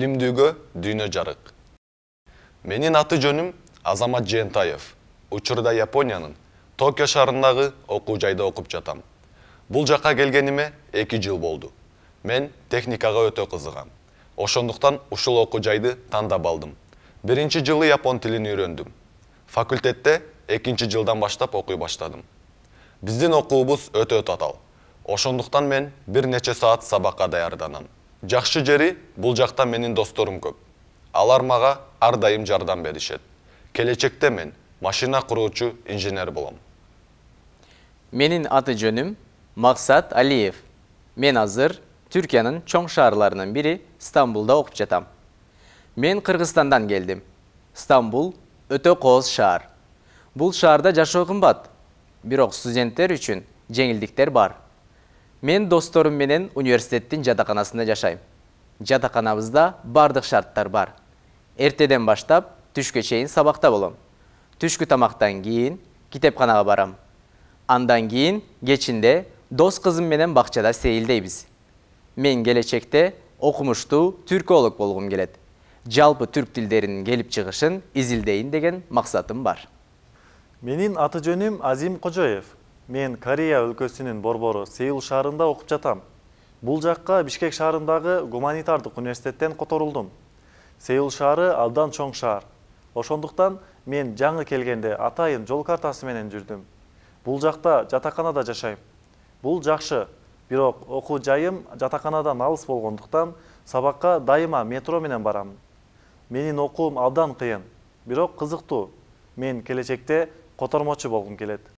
Билимдүүгө дүйнө жарык. Менин аты жөнүм Азамат Жентаев. Учурда Япониянын Токио шаарындагы окуу жайда окуп жатам. Бул жакка келгениме 2 жыл болду. Мен техникага өтө кызыгам. Ошондуктан ушул окуу жайды тандап алдым. Биринчи жылы япон тилин үйрөндүм. Факультетте 2 жылдан баштап окуй баштадым. Биздин окуубуз өтө татаал. Ошондуктан мен бир нече саат сабакка даярданам. Жакшы жери бул жакта менин досторум көп. Алар мага ар дайым жардам беришет. Келечекте мен машина куруучу инженер болом. Менин аты жөнүм Максат Алиев. Мен азыр Түркиянын чоң шаарларынын бири Стамбулда окуп жатам. Мен Кыргызстандан келдим. Стамбул өтө кооз шаар. Бул шаарда жашоо кымбат. Бирок студенттер үчүн жеңилдиктер бар. Мен досторум менен университеттин жатаканасында жашайм. Жатаканабызда бардык шарттар бар. Эртеден баштап түшкө чейин сабакта болом. Түшкү тамактан кийин китепканага барам. Андан кийин кечинде дос кызым менен бакчада сейилдейбиз. Мен келечекте окумуштуу түрколог болгум келет. Жалпы түрк тилдеринин келип чыгышын изилдейин деген максатым бар. Менин аты жөнүм Азим Кожоев. Мен Корея өлкөсүнүн борбору Сеул шаарында окуп жатам. Бул жакка Бишкек шаарындагы гуманитардык университеттен которулдум. Сеул шаары абдан чоң шаар. Ошондуктан мен жаңы келгенде атайын жол картасы менен жүрдүм. Бул жакта жатаканада жашайм. Бул жакшы, бирок окуу жайым жатаканадан алыс болгондуктан сабакка дайыма метро менен барам. Менин окуум абдан кыйын, бирок кызыктуу. Мен келечекте котормочу болгум келет.